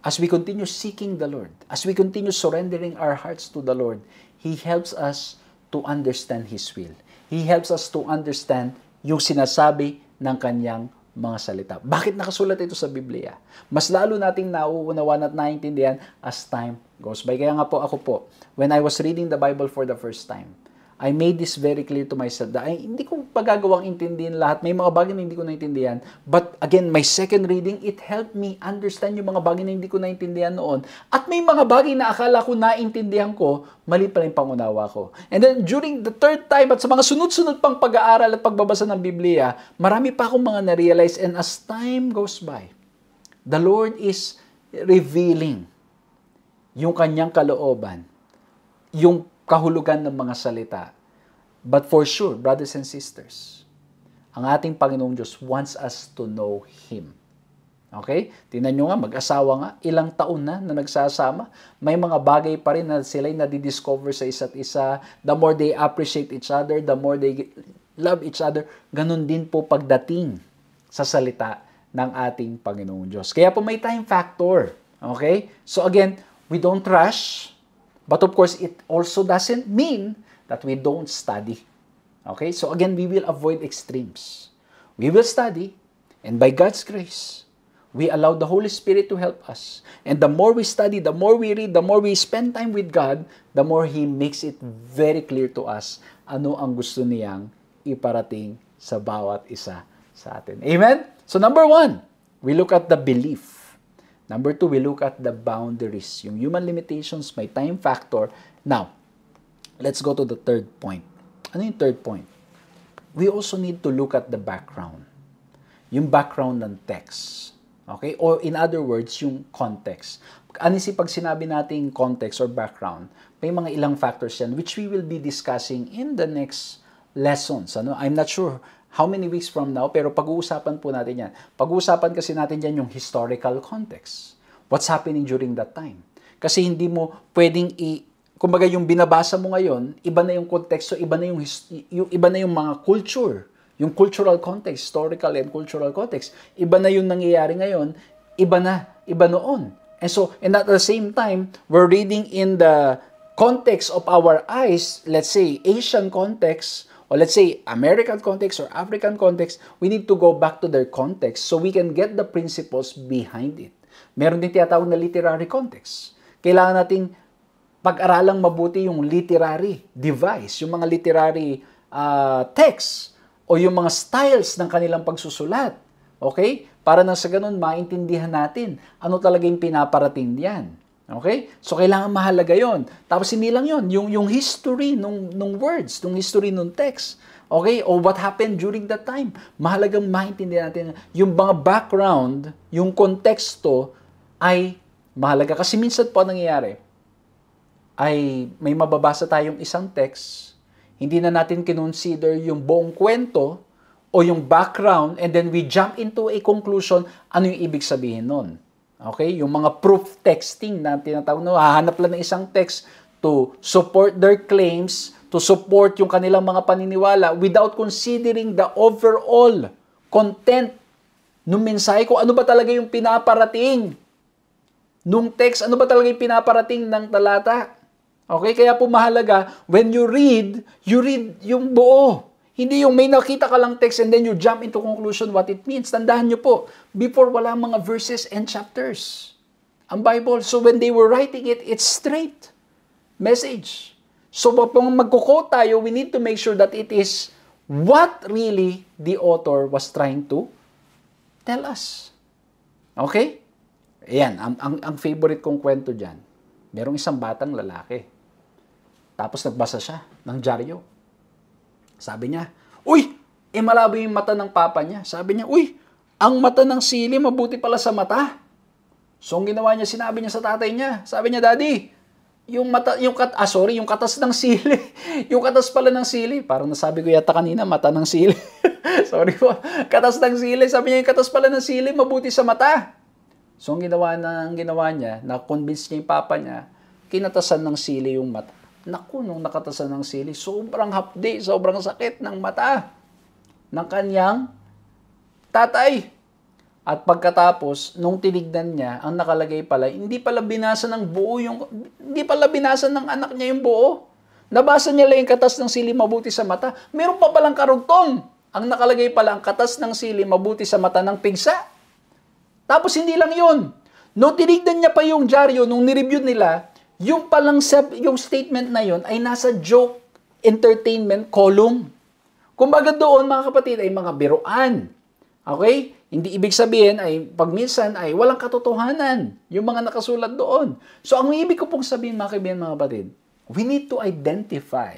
as we continue seeking the Lord, as we continue surrendering our hearts to the Lord, He helps us to understand His will. He helps us to understand yung sinasabi ng Kanyang mga salita. Bakit nakasulat ito sa Biblia? Mas lalo nating nauunawan at naiintindihan as time goes by. Kaya nga po ako po, when I was reading the Bible for the first time, I made this very clear to myself that hindi ko pagagawang intindihin lahat. May mga bagay na hindi ko naintindihan. But again, my second reading, it helped me understand yung mga bagay na hindi ko naintindihan noon. At may mga bagay na akala ko naintindihan ko, mali pala yung pangunawa ko. And then during the third time at sa mga sunod-sunod pang pag-aaral at pagbabasa ng Biblia, marami pa akong mga na-realize. And as time goes by, the Lord is revealing yung kanyang kalooban, yung kahulugan ng mga salita. But for sure, brothers and sisters, ang ating Panginoong Diyos wants us to know Him. Okay? Tingnan nyo nga, mag-asawa nga, ilang taon na nagsasama. May mga bagay pa rin na sila'y nadidiscover sa isa't isa. The more they appreciate each other, the more they love each other. Ganon din po pagdating sa salita ng ating Panginoong Diyos. Kaya po may time factor. Okay? So again, we don't rush. But of course, it also doesn't mean that we don't study. Okay? So again, we will avoid extremes. We will study, and by God's grace, we allow the Holy Spirit to help us. And the more we study, the more we read, the more we spend time with God, the more He makes it very clear to us ano ang gusto niyang iparating sa bawat isa sa atin. Amen? So number 1, we look at the belief. Number 2, we look at the boundaries. Yung human limitations, may time factor. Now, let's go to the third point. Ano yung third point? We also need to look at the background. Yung background ng text. Okay? Or in other words, yung context. Pag sinabi nating context or background, may mga ilang factors yan which we will be discussing in the next lessons. Ano? I'm not sure how many weeks from now, pero pag-uusapan po natin yan. Pag-uusapan kasi natin yan yung historical context. What's happening during that time? Kasi hindi mo pwedeng kumbaga yung binabasa mo ngayon, iba na yung konteksto, iba na yung mga culture, yung cultural context, historical and cultural context. Iba na yung nangyayari ngayon, iba noon. And so, and at the same time, we're reading in the context of our eyes, let's say Asian context, or let's say American context or African context, we need to go back to their context so we can get the principles behind it. Meron din tinatawag na literary context. Kailangan nating pag-aralang mabuti yung literary device, yung mga literary text, o yung mga styles ng kanilang pagsusulat. Okay? Para na sa ganun, maintindihan natin ano talaga yung pinaparating diyan. Okay? So, kailangan mahalaga yon. Tapos, hindi lang yon, yung history nung words, yung history nung text. Okay? O what happened during that time. Mahalagang maintindihan natin yung mga background, yung konteksto ay mahalaga. Kasi minsan po nangyayari, ay may mababasa tayong isang text, hindi na natin kinonsider yung buong kwento o yung background, and then we jump into a conclusion, ano yung ibig sabihin nun. Okay? Yung mga proof texting na tinatawag, hahanap lang ng isang text to support their claims, to support yung kanilang mga paniniwala without considering the overall content ng mensahe ko. Ano ba talaga yung pinaparating nung text? Ano ba talaga yung pinaparating ng talata? Okay? Kaya po mahalaga, when you read yung buo. Hindi yung may nakita ka lang text and then you jump into conclusion what it means. Tandaan nyo po, before wala mga verses and chapters ang Bible. So when they were writing it, it's straight message. So kung magko-quote tayo, we need to make sure that it is what really the author was trying to tell us. Okay? Ayan, ang favorite kong kwento dyan, merong isang batang lalaki. Tapos nagbasa siya ng dyaryo. Sabi niya, uy, malabo yung mata ng papa niya. Sabi niya, uy, ang mata ng sili, mabuti pala sa mata. So, ang ginawa niya, sinabi niya sa tatay niya. Sabi niya, Daddy, yung katas ng sili. Yung katas pala ng sili. Parang nasabi ko yata kanina, mata ng sili. Sorry po. Katas ng sili. Sabi niya, yung katas pala ng sili, mabuti sa mata. So, ang ginawa niya, na-convince niya yung papa niya, kinatasan ng sili yung mata. Naku, nung nakatasan ng sili, sobrang hapdi, sobrang sakit ng mata ng kanyang tatay. At pagkatapos, nung tinignan niya, ang nakalagay pala, hindi pala binasa ng anak niya yung buo. Nabasa niya lang yung katas ng sili, mabuti sa mata. Meron pa palang karugtong. Ang nakalagay pala, ang katas ng sili, mabuti sa mata ng pigsa. Tapos hindi lang yun. No, tinignan niya pa yung dyaryo, nung nireview nila, yung palang yung statement na yun ay nasa joke entertainment column. Kumbaga doon, mga kapatid, ay mga biruan. Okay? Hindi ibig sabihin ay pag minsan ay walang katotohanan yung mga nakasulat doon. So ang ibig ko pong sabihin, mga kaibigan, mga kapatid, we need to identify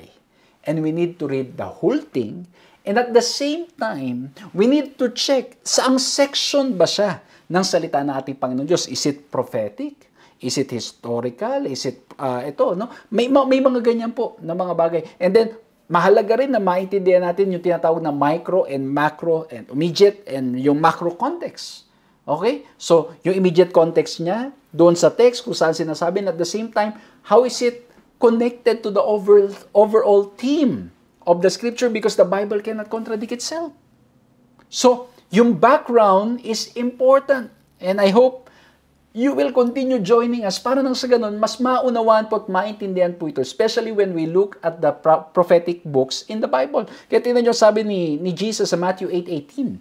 and we need to read the whole thing, and at the same time, we need to check saang section ba siya ng salita ng ating Panginoon Diyos. Is it prophetic? Is it historical? Is it ito, no? May mga ganyan po na mga bagay. And then mahalaga rin na maintindihan natin yung tinatawag na micro and macro and immediate and yung macro context. Okay? So, yung immediate context niya, doon sa text, kung saan sinasabi, and at the same time, how is it connected to the overall theme of the scripture, because the Bible cannot contradict itself. So, yung background is important. And I hope you will continue joining us para nang sa ganun, mas maunawaan po at maintindihan po ito, especially when we look at the prophetic books in the Bible. Kaya tingnan nyo, sabi ni Jesus sa Matthew 8:18,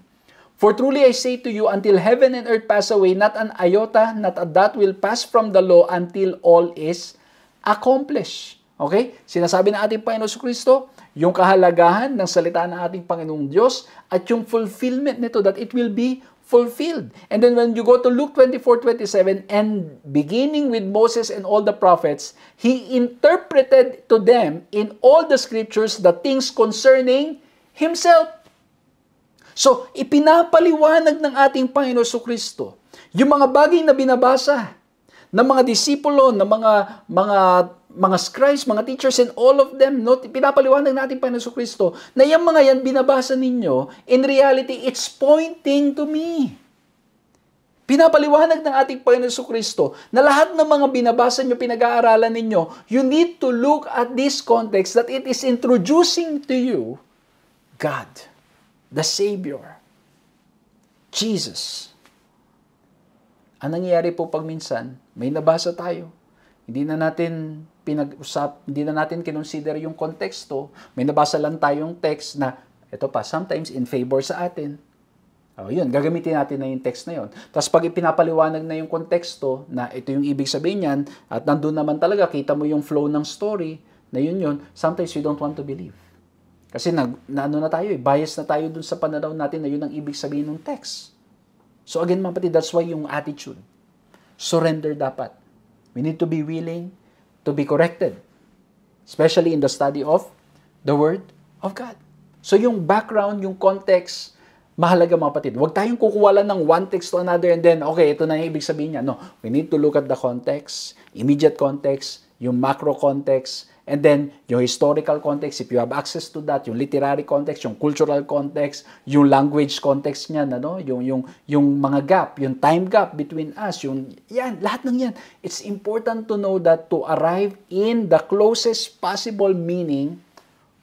"For truly I say to you, until heaven and earth pass away, not an iota, not a dot will pass from the law until all is accomplished." Okay? Sinasabi ng ating Panginoon Kristo, yung kahalagahan ng salita ng ating Panginoong Diyos at yung fulfillment nito, that it will be fulfilled. And then when you go to Luke 24:27, "And beginning with Moses and all the prophets, he interpreted to them in all the scriptures the things concerning himself." So, ipinapaliwanag ng ating Panginoon Kristo yung mga bagay na binabasa ng mga disipulo, ng mga scribes, mga teachers, and all of them, no? Pinapaliwanag natin Panginoon Kristo na yung mga yan binabasa ninyo, in reality, it's pointing to me. Pinapaliwanag ng ating Panginoon Kristo na lahat ng mga binabasa nyo, pinag-aaralan ninyo, you need to look at this context that it is introducing to you God, the Savior, Jesus. Ang nangyayari po pag minsan, may nabasa tayo, hindi na natin hindi na natin kinonsider yung konteksto, may nabasa lang tayong text na, ito pa, sometimes in favor sa atin. O yun, gagamitin natin na yung text na yun. Tapos pag ipinapaliwanag na yung konteksto, na ito yung ibig sabihin niyan, at nandun naman talaga, kita mo yung flow ng story, na yun, sometimes we don't want to believe. Kasi ano na tayo, bias na tayo dun sa pananaw natin na yun ang ibig sabihin ng text. So again, mga kapatid, that's why yung attitude. Surrender dapat. We need to be willing to be corrected, especially in the study of the Word of God. So yung background, yung context, mahalaga mga kapatid. Huwag tayong kukuha lang ng one text to another and then, okay, ito na yung ibig sabihin niya. No, we need to look at the context, immediate context, yung macro context, and then yung historical context, if you have access to that, yung literary context, yung cultural context, yung language context niyan, ano, yung mga gap, yung time gap between us, yung yan, lahat ng yan. It's important to know that to arrive in the closest possible meaning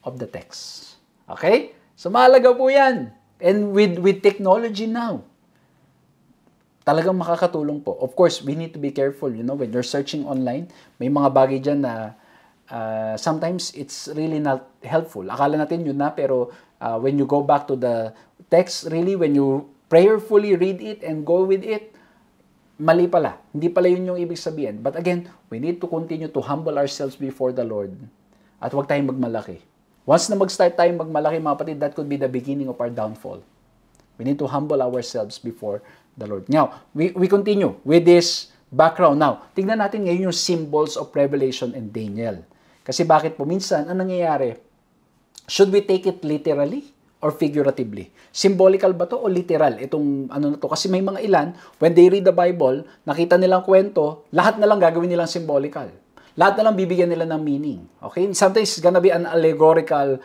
of the text. Okay? So mahalaga po yan. And with technology now, talagang makakatulong po. Of course, we need to be careful, when you're searching online, may mga bagay dyan na sometimes it's really not helpful. Akala natin yun na, pero when you go back to the text, really, when you prayerfully read it and go with it, mali pala. Hindi pala yun yung ibig sabihin. But again, we need to continue to humble ourselves before the Lord. At huwag tayong magmalaki. Once na mag-start tayong magmalaki, mga kapatid, that could be the beginning of our downfall. We need to humble ourselves before the Lord. Now, we continue with this background. Now, tignan natin ngayon yung symbols of Revelation and Daniel. Kasi bakit po minsan, ang nangyayari, should we take it literally or figuratively? Symbolical ba to o literal? Itong ano na to? Kasi may mga ilan, when they read the Bible, nakita nilang kwento, lahat na lang gagawin nilang symbolical. Lahat na lang bibigyan nila ng meaning. Okay? Sometimes it's gonna be an allegorical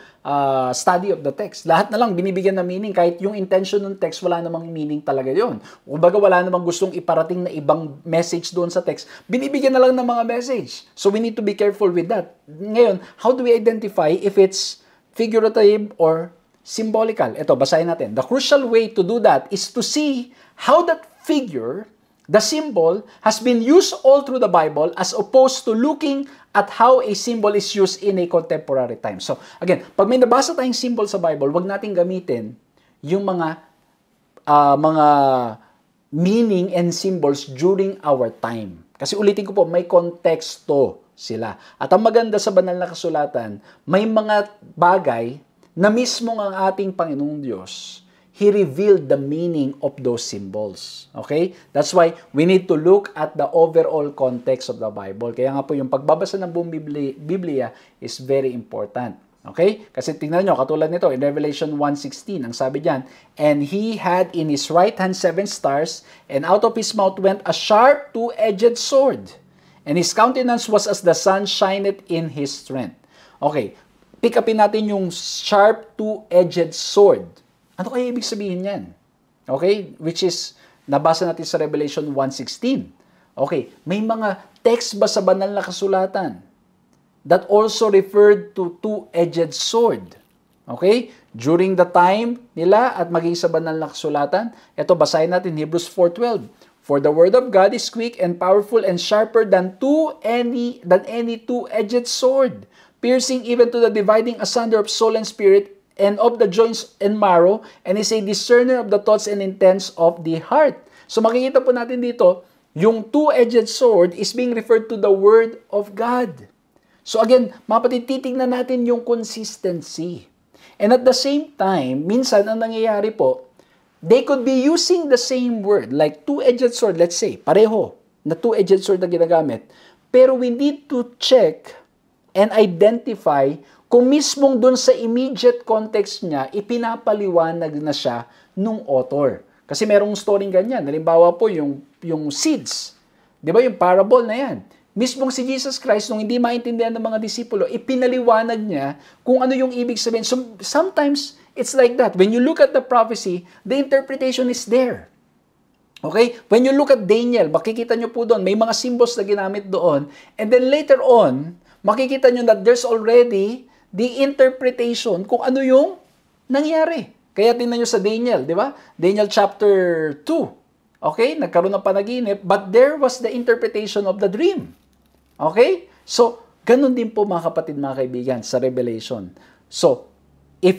study of the text. Lahat na lang binibigyan ng meaning. Kahit yung intention ng text, wala namang meaning talaga yon. Kumbaga, wala namang gustong iparating na ibang message doon sa text. Binibigyan na lang ng mga message. So we need to be careful with that. Ngayon, how do we identify if it's figurative or symbolical? Ito, basahin natin. The crucial way to do that is to see how that figure The symbol has been used all through the Bible as opposed to looking at how a symbol is used in a contemporary time. So, again, pag may nabasa tayong symbol sa Bible, wag nating gamitin yung mga meaning and symbols during our time. Kasi ulitin ko po, may konteksto sila. At ang maganda sa banal na kasulatan, may mga bagay na mismo ang ating Panginoong Diyos, He revealed the meaning of those symbols. Okay? That's why we need to look at the overall context of the Bible. Kaya nga po yung pagbabasa ng buong Biblia is very important. Okay? Kasi tingnan nyo, katulad nito, in Revelation 1:16, ang sabi diyan, "And he had in his right hand 7 stars, and out of his mouth went a sharp two-edged sword. And his countenance was as the sun shineth in his strength." Okay, pick upin natin yung sharp two-edged sword. Ano kaya ibig sabihin yan? Okay, which is, nabasa natin sa Revelation 1:16. Okay, may mga text ba sa banal na kasulatan that also referred to two-edged sword? Okay? During the time nila at maging sa banal na kasulatan, ito basahin natin Hebrews 4:12. "For the word of God is quick and powerful and sharper than any two-edged sword, piercing even to the dividing asunder of soul and spirit, and of the joints and marrow, and is a discerner of the thoughts and intents of the heart." So makikita po natin dito, yung two-edged sword is being referred to the word of God. So again, mga kapatid, titignan natin yung consistency. And at the same time, minsan ang nangyayari po, they could be using the same word, like two-edged sword, let's say, pareho na two-edged sword na ginagamit. Pero we need to check and identify kung mismong dun sa immediate context niya, ipinapaliwanag na siya nung author. Kasi merong story ganyan. Halimbawa po, yung seeds. Di ba yung parable na yan? Mismong si Jesus Christ, nung hindi maintindihan ng mga disipulo, ipinaliwanag niya kung ano yung ibig sabihin. So, sometimes, it's like that. When you look at the prophecy, the interpretation is there. Okay? When you look at Daniel, makikita nyo po doon, may mga symbols na ginamit doon. And then later on, makikita nyo that there's already the interpretation kung ano yung nangyari. Kaya tingnan nyo sa Daniel, di ba? Daniel chapter 2. Okay? Nagkaroon ng panaginip, but there was the interpretation of the dream. Okay? So, ganun din po mga kapatid, mga kaibigan, sa Revelation. So, if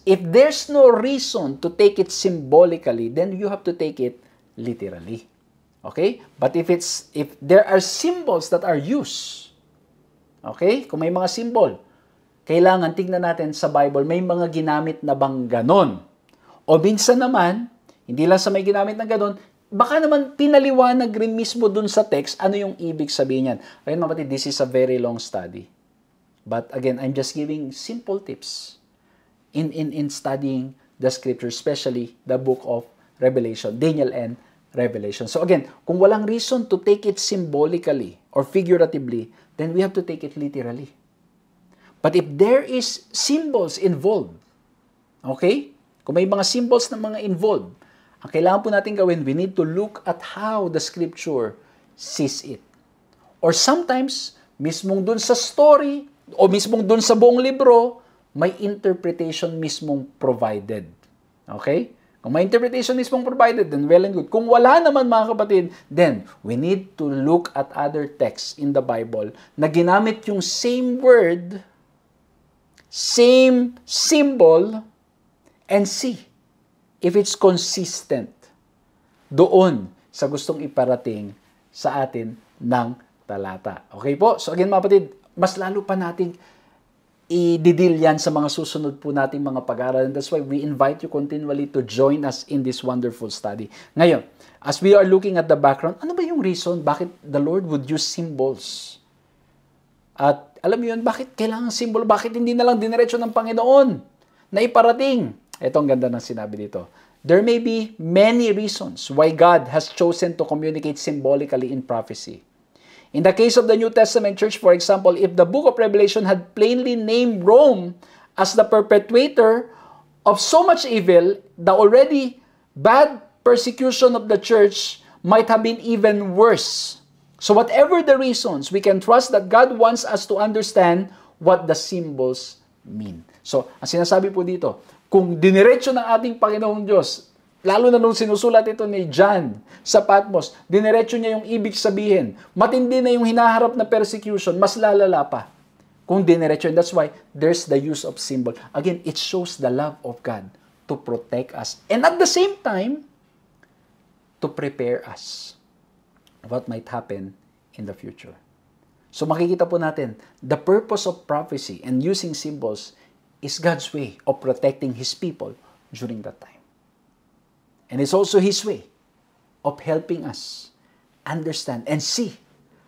there's no reason to take it symbolically, then you have to take it literally. Okay? But if there are symbols that are used, okay? Kung may mga symbol, kailangan tingnan natin sa Bible, may mga ginamit na bang ganon? O minsan naman, hindi lang sa may ginamit na ganon, baka naman pinaliwanag rin mismo dun sa text ano yung ibig sabihin yan. Ayun mga kapatid, this is a very long study. But again, I'm just giving simple tips in studying the scripture, especially the book of Revelation, Daniel and Revelation. So again, kung walang reason to take it symbolically or figuratively, then we have to take it literally. But if there is symbols involved, okay? Kung may mga symbols na mga involved, ang kailangan po natin gawin, we need to look at how the scripture sees it. Or sometimes, mismong dun sa story, o mismong dun sa buong libro, may interpretation mismong provided. Okay? Kung may interpretation mismong provided, then well and good. Kung wala naman mga kapatid, then we need to look at other texts in the Bible na ginamit yung same word, same symbol, and see if it's consistent doon sa gustong iparating sa atin ng talata. Okay po? So again mga kapatid, mas lalo pa nating i-deal yan sa mga susunod po nating mga pag-aaral. And that's why we invite you continually to join us in this wonderful study. Ngayon, as we are looking at the background, ano ba yung reason bakit the Lord would use symbols? At alam mo yun, bakit kailangan symbol? Bakit hindi na lang dinerecho ng Panginoon na iparating? Ito ang ganda ng sinabi dito. There may be many reasons why God has chosen to communicate symbolically in prophecy. In the case of the New Testament church, for example, if the book of Revelation had plainly named Rome as the perpetrator of so much evil, the already bad persecution of the church might have been even worse. So whatever the reasons, we can trust that God wants us to understand what the symbols mean. So, ang sinasabi po dito, kung diniretso ng ating Panginoong Diyos lalo na nung sinusulat ito ni John sa Patmos, diniretso niya yung ibig sabihin. Matindi na yung hinaharap na persecution, mas lalala pa kung diniretso. And that's why there's the use of symbol. Again, it shows the love of God to protect us. And at the same time, to prepare us what might happen in the future. So makikita po natin, the purpose of prophecy and using symbols is God's way of protecting His people during that time. And it's also His way of helping us understand and see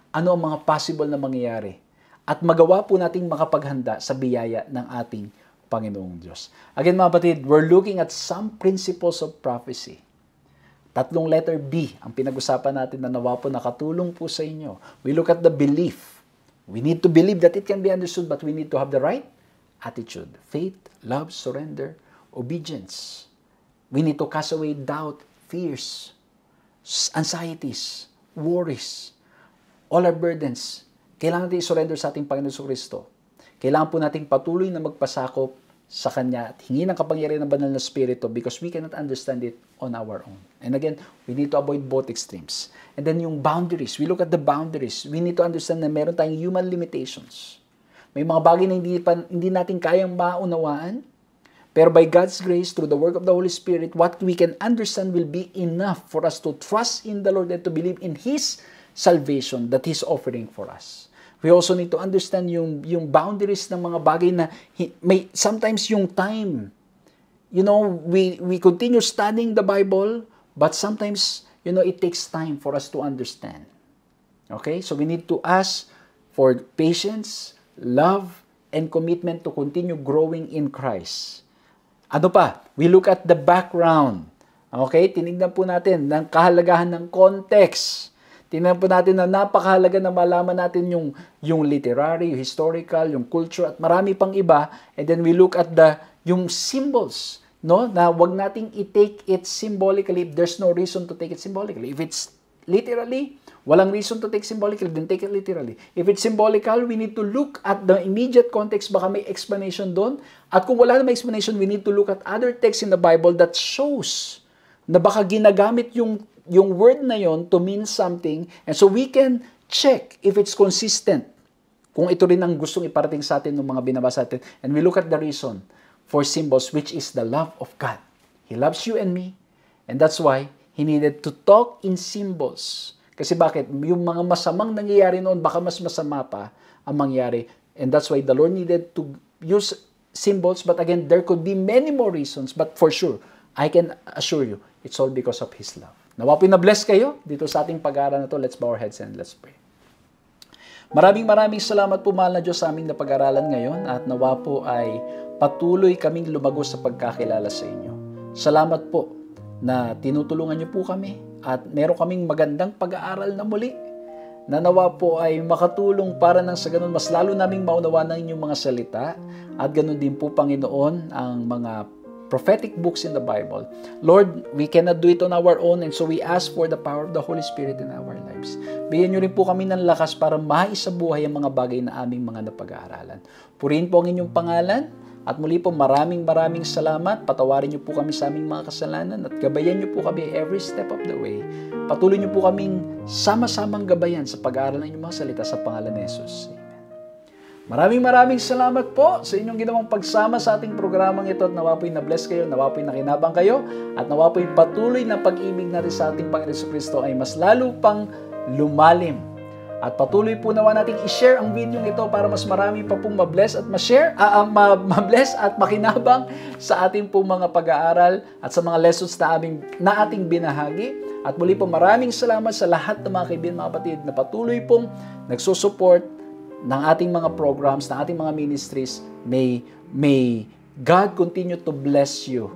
ano ang mga possible na mangyayari at magawa po nating makapaghanda sa biyaya ng ating Panginoong Diyos. Again mga batid, we're looking at some principles of prophecy. 3 letter B ang pinag-usapan natin na nawa po nakatulong po sa inyo. We look at the belief. We need to believe that it can be understood, but we need to have the right attitude. Faith, love, surrender, obedience. We need to cast away doubt, fears, anxieties, worries, all our burdens. Kailangan natin i-surrender sa ating Panginoon Kristo. Kailangan po nating patuloy na magpasakop sa Kanya at hingin ang kapangyarihan ng banal na Espiritu because we cannot understand it on our own. And again, we need to avoid both extremes. And then yung boundaries, we look at the boundaries. We need to understand na meron tayong human limitations. May mga bagay na hindi natin kayang maunawaan, pero by God's grace, through the work of the Holy Spirit, what we can understand will be enough for us to trust in the Lord and to believe in His salvation that He's offering for us. We also need to understand yung boundaries ng mga bagay na may sometimes yung time. You know, we continue studying the Bible, but sometimes, you know, it takes time for us to understand. Okay? So we need to ask for patience, love, and commitment to continue growing in Christ. Ano pa? We look at the background. Okay? Tinignan po natin ng kahalagahan ng context. Tingnan po natin na napakahalaga na malaman natin yung literary, yung historical, yung culture, at marami pang iba. And then we look at yung symbols, no? Na wag nating i-take it symbolically if there's no reason to take it symbolically. If it's literally, walang reason to take symbolically, then take it literally. If it's symbolical, we need to look at the immediate context, baka may explanation doon. At kung wala na may explanation, we need to look at other texts in the Bible that shows na baka ginagamit yung word na yon to mean something, and so we can check if it's consistent. Kung ito rin ang gustong iparating sa atin ng mga binabasa natin. And we look at the reason for symbols, which is the love of God. He loves you and me, and that's why He needed to talk in symbols. Kasi bakit? Yung mga masamang nangyayari noon, baka mas masama pa ang mangyari. And that's why the Lord needed to use symbols, but again, there could be many more reasons, but for sure, I can assure you, it's all because of His love. Nawa po na-bless kayo dito sa ating pag-aaral na to. Let's bow our heads and let's pray. Maraming salamat po, mahal na Diyos, sa aming napag-aralan ngayon at nawa po ay patuloy kaming lumago sa pagkakilala sa inyo. Salamat po na tinutulungan niyo po kami at meron kaming magandang pag-aaral na muli na nawa po ay makatulong para nang sa ganun mas lalo naming maunawaan ang inyong mga salita at ganun din po, Panginoon, ang mga prophetic books in the Bible. Lord, we cannot do it on our own, and so we ask for the power of the Holy Spirit in our lives. Bigyan niyo rin po kami ng lakas para maisabuhay ang mga bagay na aming mga napag-aaralan. Purihin po ang inyong pangalan, at muli po maraming salamat. Patawarin niyo po kami sa aming mga kasalanan at gabayan niyo po kami every step of the way. Patuloy niyo po kaming sama-samang gabayan sa pag-aaral ng inyong mga salita sa pangalan ni Jesus. Maraming salamat po sa inyong ginawang pagsama sa ating programang ito at nawa po'y na-bless kayo, nawa po'y nakinabang kayo, at nawa po'y patuloy na pag-ibig natin sa ating Panginoon Kristo ay mas lalo pang lumalim. At patuloy po nawa nating i-share ang video ito para mas marami pa pong ma-bless at ma-bless at makinabang sa ating pong mga pag-aaral at sa mga lessons na ating binahagi. At muli po maraming salamat sa lahat ng mga kaibigan, mga kapatid na patuloy pong nagsusupport ng ating mga programs, ng ating mga ministries. May God continue to bless you,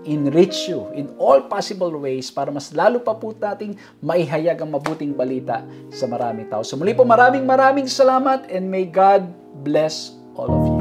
enrich you in all possible ways para mas lalo pa po nating maihayag ang mabuting balita sa maraming tao. So muli po maraming salamat and may God bless all of you.